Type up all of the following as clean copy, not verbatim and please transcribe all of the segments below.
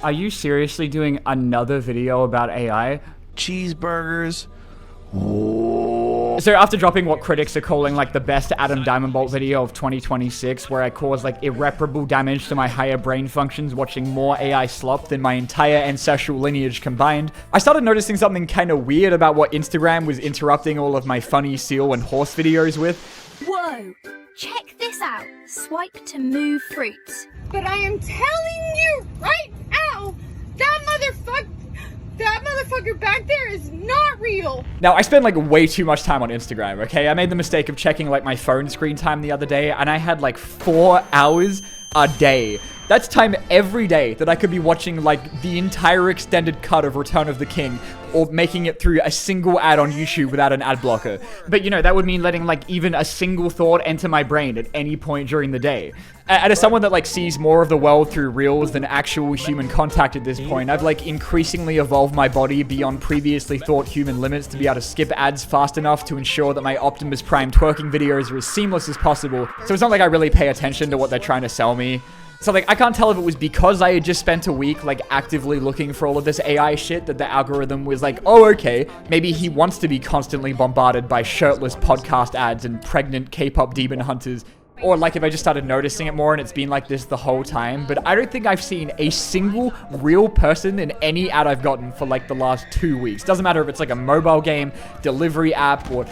Are you seriously doing another video about AI? Cheeseburgers. So after dropping what critics are calling like the best Adam Diamondbolt video of 2026, where I caused like irreparable damage to my higher brain functions watching more AI slop than my entire ancestral lineage combined, I started noticing something kind of weird about what Instagram was interrupting all of my funny seal and horse videos with. Whoa! Check this out. Swipe to move fruits. But I am telling you right now, that motherfucker back there is not real. Now, I spend like way too much time on Instagram, okay? I made the mistake of checking like my phone screen time the other day, and I had like 4 hours a day. That's time every day that I could be watching like the entire extended cut of Return of the King, or making it through a single ad on YouTube without an ad blocker. But you know, that would mean letting like even a single thought enter my brain at any point during the day. And as someone that like sees more of the world through reels than actual human contact at this point, I've like increasingly evolved my body beyond previously thought human limits to be able to skip ads fast enough to ensure that my Optimus Prime twerking videos are as seamless as possible. So it's not like I really pay attention to what they're trying to sell me. So like, I can't tell if it was because I had just spent a week like actively looking for all of this AI shit that the algorithm was like, oh, okay, maybe he wants to be constantly bombarded by shirtless podcast ads and pregnant K-pop demon hunters. Or like if I just started noticing it more and it's been like this the whole time. But I don't think I've seen a single real person in any ad I've gotten for like the last 2 weeks. Doesn't matter if it's like a mobile game, delivery app, or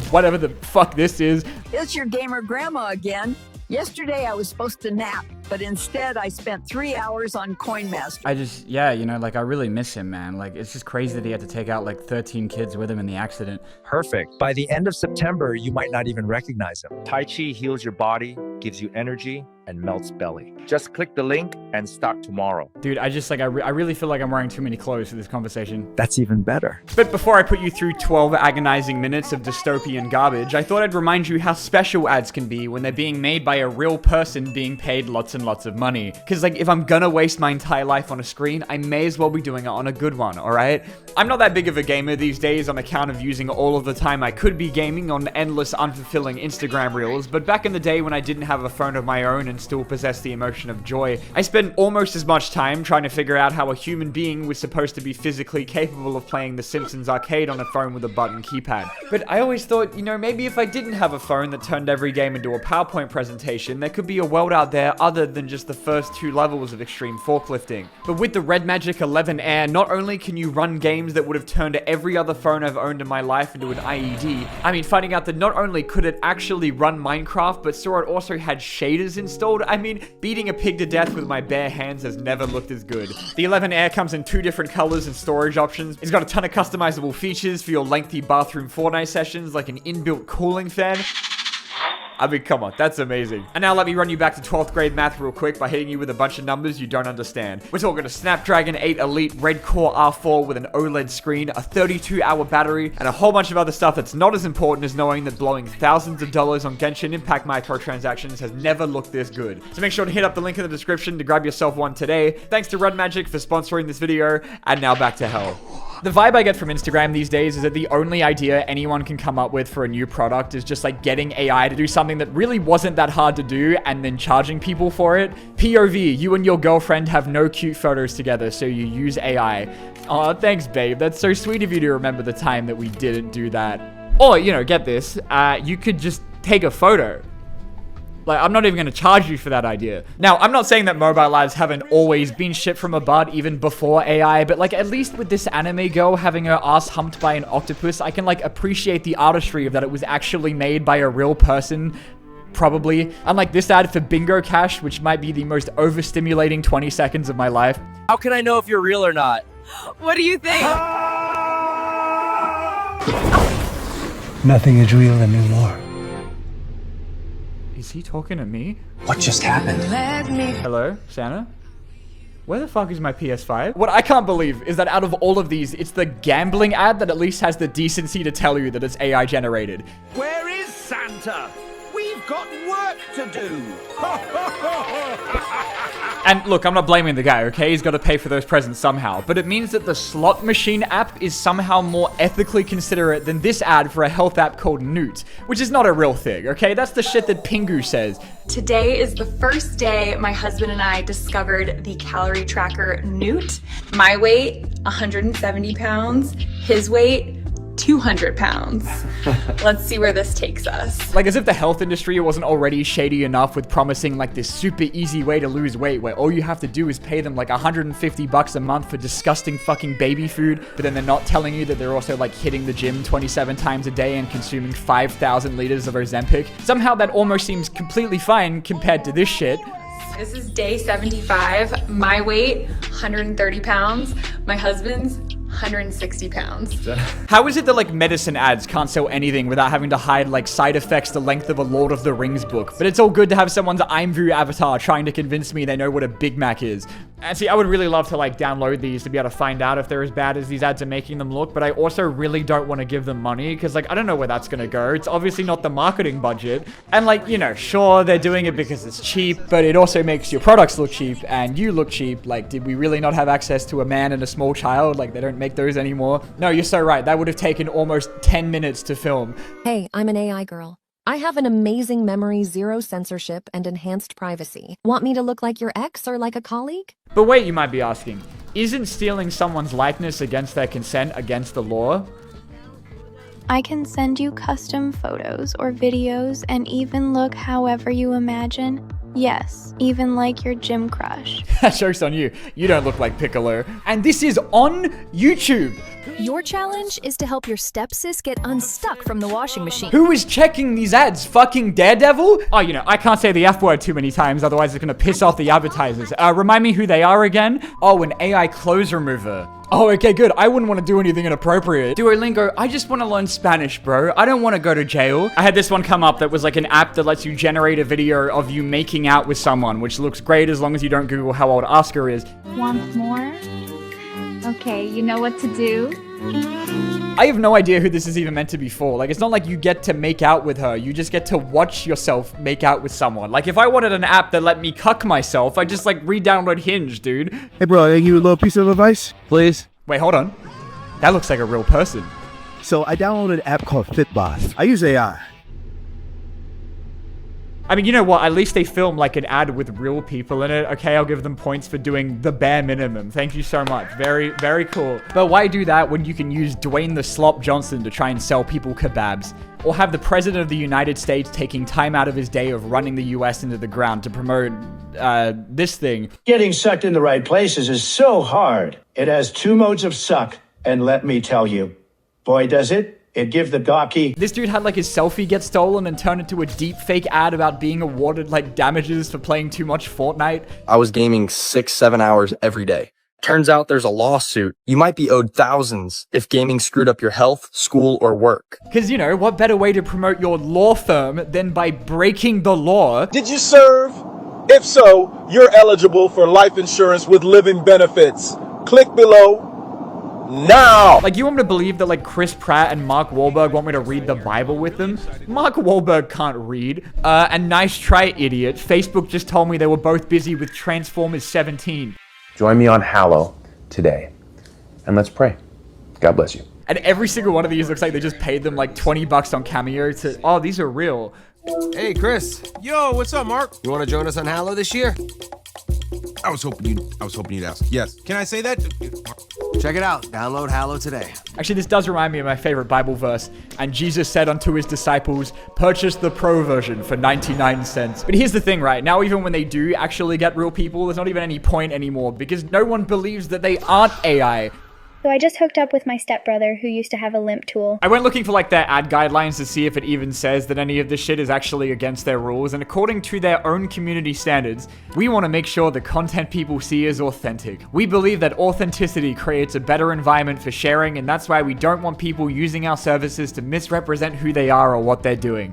whatever the fuck this is. It's your gamer grandma again. Yesterday I was supposed to nap, but instead I spent 3 hours on CoinMaster. Yeah, you know, like I really miss him, man. Like it's just crazy that he had to take out like 13 kids with him in the accident. Perfect. By the end of September, you might not even recognize him. Tai Chi heals your body, gives you energy, and melts belly. Just click the link and start tomorrow. Dude, I really feel like I'm wearing too many clothes for this conversation. That's even better. But before I put you through 12 agonizing minutes of dystopian garbage, I thought I'd remind you how special ads can be when they're being made by a real person being paid lots and lots of money. Because like, if I'm gonna waste my entire life on a screen, I may as well be doing it on a good one, alright? I'm not that big of a gamer these days on account of using all of the time I could be gaming on endless unfulfilling Instagram reels, but back in the day when I didn't have a phone of my own and still possess the emotion of joy, I spent almost as much time trying to figure out how a human being was supposed to be physically capable of playing The Simpsons arcade on a phone with a button keypad. But I always thought, you know, maybe if I didn't have a phone that turned every game into a PowerPoint presentation, there could be a world out there other than just the first 2 levels of extreme forklifting. But with the Red Magic 11 Air, not only can you run games that would have turned every other phone I've owned in my life into an IED, I mean, finding out that not only could it actually run Minecraft, but saw it also had shaders installed. I mean, beating a pig to death with my bare hands has never looked as good. The 11 Air comes in 2 different colors and storage options. It's got a ton of customizable features for your lengthy bathroom Fortnite sessions, like an inbuilt cooling fan. I mean, come on, that's amazing. And now let me run you back to 12th grade math real quick by hitting you with a bunch of numbers you don't understand. We're talking a Snapdragon 8 Elite Red Core R4 with an OLED screen, a 32-hour battery, and a whole bunch of other stuff that's not as important as knowing that blowing thousands of dollars on Genshin Impact microtransactions has never looked this good. So make sure to hit up the link in the description to grab yourself one today. Thanks to Red Magic for sponsoring this video, and now back to hell. The vibe I get from Instagram these days is that the only idea anyone can come up with for a new product is just like getting AI to do something that really wasn't that hard to do and then charging people for it. POV, you and your girlfriend have no cute photos together, so you use AI. Aw, thanks babe, that's so sweet of you to remember the time that we didn't do that. Or, you know, get this, you could just take a photo. Like, I'm not even going to charge you for that idea. Now, I'm not saying that mobile ads haven't always been shit from a bud even before AI, but like, at least with this anime girl having her ass humped by an octopus, I can like appreciate the artistry of that it was actually made by a real person. Probably. Unlike this ad for Bingo Cash, which might be the most overstimulating 20 seconds of my life. How can I know if you're real or not? What do you think? Nothing is real anymore. Is he talking to me? What just happened? Hello, Santa? Where the fuck is my PS5? What I can't believe is that out of all of these, it's the gambling ad that at least has the decency to tell you that it's AI generated. Where is Santa? We've got work to do. And look, I'm not blaming the guy, okay? He's got to pay for those presents somehow. But it means that the slot machine app is somehow more ethically considerate than this ad for a health app called Newt, which is not a real thing, okay? That's the shit that Pingu says. Today is the first day my husband and I discovered the calorie tracker Newt. My weight, 170 pounds. His weight, 200 pounds. Let's see where this takes us. Like, as if the health industry wasn't already shady enough with promising like this super easy way to lose weight where all you have to do is pay them like $150 a month for disgusting fucking baby food, but then they're not telling you that they're also like hitting the gym 27 times a day and consuming 5,000 liters of Ozempic. Somehow that almost seems completely fine compared to this shit. This is day 75. My weight, 130 pounds. My husband's, 160 pounds. How is it that like medicine ads can't sell anything without having to hide like side effects the length of a Lord of the Rings book? But it's all good to have someone's IMVU avatar trying to convince me they know what a Big Mac is. And see, I would really love to like download these to be able to find out if they're as bad as these ads are making them look, but I also really don't want to give them money because like I don't know where that's gonna go. It's obviously not the marketing budget. And like, you know, sure, they're doing it because it's cheap, but it also makes your products look cheap and you look cheap. Like, did we really not have access to a man and a small child? Like, they don't make those anymore. No, you're so right. That would have taken almost 10 minutes to film. Hey, I'm an AI girl. I have an amazing memory, zero censorship, and enhanced privacy. Want me to look like your ex or like a colleague? But wait, you might be asking, isn't stealing someone's likeness against their consent against the law? I can send you custom photos or videos and even look however you imagine. Yes, even like your gym crush. Joke's on you. You don't look like Piccolo. And this is on YouTube. Your challenge is to help your stepsis get unstuck from the washing machine. Who is checking these ads? Fucking Daredevil? Oh, you know, I can't say the F word too many times, otherwise it's gonna piss off the advertisers. Remind me who they are again? Oh, an AI clothes remover. Oh, okay, good. I wouldn't want to do anything inappropriate. Duolingo, I just want to learn Spanish, bro. I don't want to go to jail. I had this one come up that was like an app that lets you generate a video of you making out with someone, which looks great as long as you don't Google how old Oscar is. Want more? Okay, you know what to do? I have no idea who this is even meant to be for. Like, it's not like you get to make out with her. You just get to watch yourself make out with someone. Like, if I wanted an app that let me cuck myself, I'd just, like, re-download Hinge, dude. Hey, bro, I give you a little piece of advice? Please? Wait, hold on. That looks like a real person. So, I downloaded an app called Fitbot. I use AI. I mean, you know what? At least they film like an ad with real people in it. Okay, I'll give them points for doing the bare minimum. Thank you so much. Very, very cool. But why do that when you can use Dwayne the Slop Johnson to try and sell people kebabs? Or have the President of the United States taking time out of his day of running the US into the ground to promote this thing? Getting sucked in the right places is so hard. It has two modes of suck, and let me tell you, boy, does it. It give the gawky. This dude had like his selfie get stolen and turned into a deepfake ad about being awarded like damages for playing too much Fortnite. I was gaming 6-7 hours every day. Turns out there's a lawsuit. You might be owed thousands if gaming screwed up your health, school, or work. Because, you know, what better way to promote your law firm than by breaking the law? Did you serve? If so, you're eligible for life insurance with living benefits. Click below. Now! Like, you want me to believe that, like, Chris Pratt and Mark Wahlberg want me to read the Bible with them? Mark Wahlberg can't read. And nice try, idiot. Facebook just told me they were both busy with Transformers 17. Join me on Hallow today. And let's pray. God bless you. And every single one of these looks like they just paid them, like, $20 on Cameo to... Oh, these are real. Hey, Chris. Yo, what's up, Mark? You want to join us on Hallow this year? I was hoping you'd ask. Yes. Can I say that? Check it out. Download Hallow today. Actually, this does remind me of my favorite Bible verse. And Jesus said unto his disciples, purchase the pro version for 99 cents. But here's the thing, right? Now, even when they do actually get real people, there's not even any point anymore because no one believes that they aren't AI. So I just hooked up with my stepbrother who used to have a limp tool. I went looking for like their ad guidelines to see if it even says that any of this shit is actually against their rules, and according to their own community standards, we want to make sure the content people see is authentic. We believe that authenticity creates a better environment for sharing, and that's why we don't want people using our services to misrepresent who they are or what they're doing.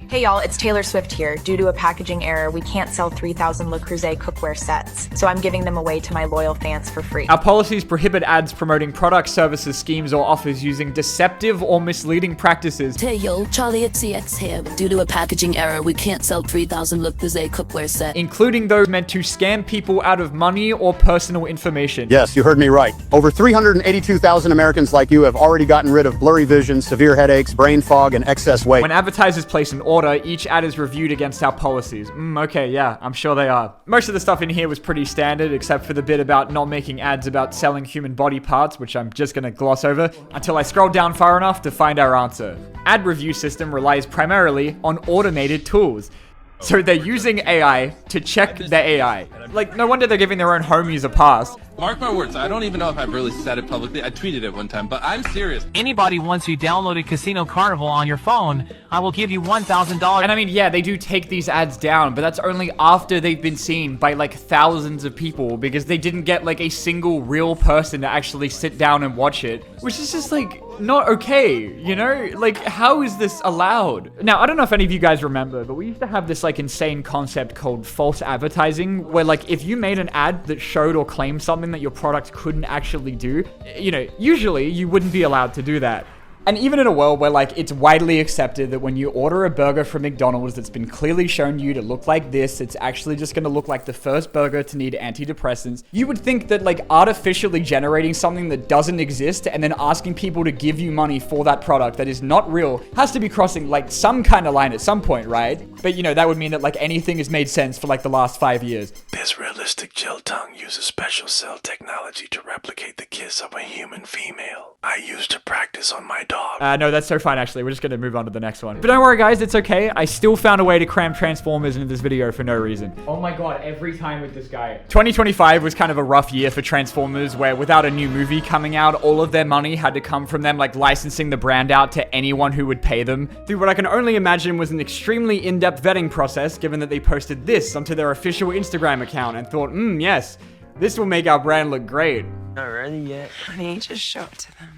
Hey y'all, it's Taylor Swift here. Due to a packaging error, we can't sell 3,000 Le Creuset cookware sets, so I'm giving them away to my loyal fans for free. Our policies prohibit ads promoting products, services, schemes, or offers using deceptive or misleading practices. Hey yo, Charlie XCX here. Due to a packaging error, we can't sell 3,000 Le Creuset cookware sets, including those meant to scam people out of money or personal information. Yes, you heard me right. Over 382,000 Americans like you have already gotten rid of blurry vision, severe headaches, brain fog, and excess weight. When advertisers place an order, each ad is reviewed against our policies. Okay, yeah, I'm sure they are. Most of the stuff in here was pretty standard, except for the bit about not making ads about selling human body parts, which I'm just gonna gloss over until I scroll down far enough to find our answer. Ad review system relies primarily on automated tools. So they're using AI to check the AI. Like, no wonder they're giving their own homies a pass. Mark my words, I don't even know if I've really said it publicly. I tweeted it one time, but I'm serious. Anybody wants you downloaded Casino Carnival on your phone, I will give you $1,000. And I mean, yeah, they do take these ads down, but that's only after they've been seen by like thousands of people because they didn't get like a single real person to actually sit down and watch it, which is just like not okay, you know? Like, how is this allowed? Now, I don't know if any of you guys remember, but we used to have this like insane concept called false advertising, where like if you made an ad that showed or claimed something that your product couldn't actually do, you know, usually you wouldn't be allowed to do that. And even in a world where like it's widely accepted that when you order a burger from McDonald's that's been clearly shown you to look like this, it's actually just going to look like the first burger to need antidepressants, you would think that like artificially generating something that doesn't exist and then asking people to give you money for that product that is not real has to be crossing like some kind of line at some point, right? But you know, that would mean that like anything has made sense for like the last 5 years. This realistic gel tongue uses special cell technology to replicate the kiss of a human female. I used to practice on my dog. No, that's so fine, actually. We're just going to move on to the next one. But don't worry, guys. It's okay. I still found a way to cram Transformers into this video for no reason. Oh my god, every time with this guy. 2025 was kind of a rough year for Transformers, where without a new movie coming out, all of their money had to come from them, like, licensing the brand out to anyone who would pay them, through what I can only imagine was an extremely in-depth vetting process, given that they posted this onto their official Instagram account and thought, yes, this will make our brand look great. Not ready yet. Honey, just show it to them.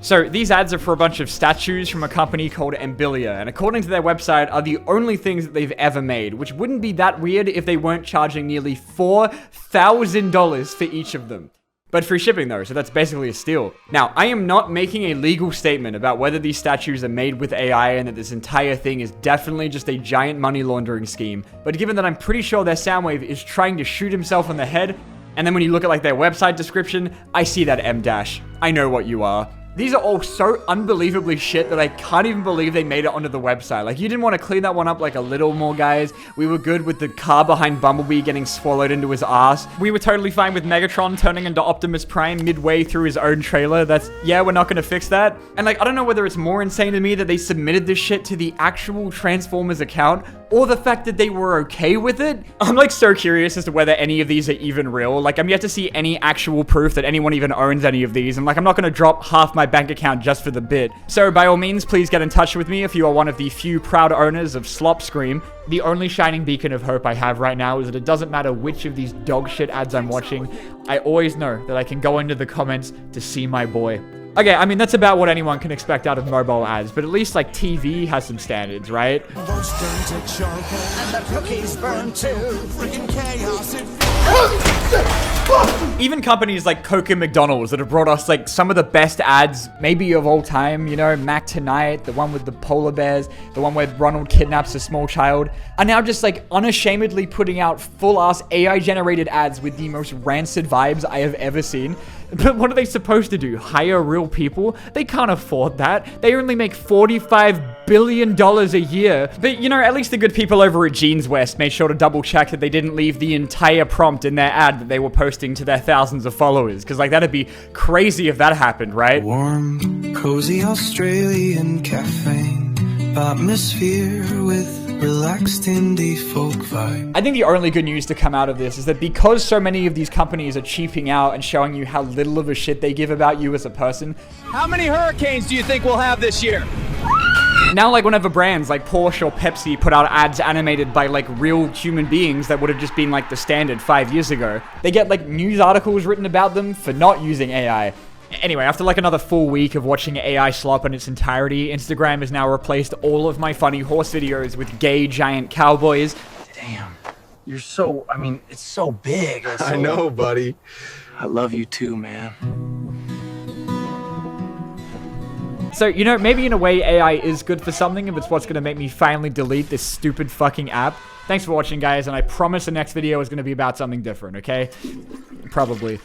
So these ads are for a bunch of statues from a company called Ambilia, and according to their website are the only things that they've ever made, which wouldn't be that weird if they weren't charging nearly $4,000 for each of them. But free shipping though, so that's basically a steal. Now, I am not making a legal statement about whether these statues are made with AI and that this entire thing is definitely just a giant money laundering scheme, but given that I'm pretty sure their Soundwave is trying to shoot himself in the head, and then when you look at like their website description, I see that M-dash. I know what you are. These are all so unbelievably shit that I can't even believe they made it onto the website. Like, you didn't want to clean that one up like a little more, guys. We were good with the car behind Bumblebee getting swallowed into his ass. We were totally fine with Megatron turning into Optimus Prime midway through his own trailer. That's, yeah, we're not going to fix that. And like, I don't know whether it's more insane to me that they submitted this shit to the actual Transformers account or the fact that they were okay with it. I'm like so curious as to whether any of these are even real. Like, I'm yet to see any actual proof that anyone even owns any of these. And like, I'm not going to drop half my bank account just for the bit. So by all means, please get in touch with me if you are one of the few proud owners of Slop Scream. The only shining beacon of hope I have right now is that it doesn't matter which of these dog shit ads I'm watching. I always know that I can go into the comments to see my boy. Okay, I mean, that's about what anyone can expect out of mobile ads, but at least, like, TV has some standards, right? Even companies like Coke and McDonald's that have brought us, like, some of the best ads, maybe of all time, you know, Mac Tonight, the one with the polar bears, the one where Ronald kidnaps a small child, are now just, like, unashamedly putting out full-ass AI-generated ads with the most rancid vibes I have ever seen. But what are they supposed to do? Hire real people? They can't afford that. They only make $45 billion a year. But, you know, at least the good people over at Jeans West made sure to double check that they didn't leave the entire prompt in their ad that they were posting to their thousands of followers. Because, like, that'd be crazy if that happened, right? Warm, cozy Australian cafe, atmosphere with relaxed indie folk vibe. I think the only good news to come out of this is that because so many of these companies are cheaping out and showing you how little of a shit they give about you as a person. How many hurricanes do you think we'll have this year? Now, like, whenever brands like Porsche or Pepsi put out ads animated by, like, real human beings that would have just been, like, the standard 5 years ago, they get, like, news articles written about them for not using AI. Anyway, after like another full week of watching AI slop in its entirety, Instagram has now replaced all of my funny horse videos with gay giant cowboys. Damn. You're so, I mean, it's so big. I know, buddy. I love you too, man. So, you know, maybe in a way AI is good for something if it's what's going to make me finally delete this stupid fucking app. Thanks for watching, guys, and I promise the next video is going to be about something different, okay? Probably.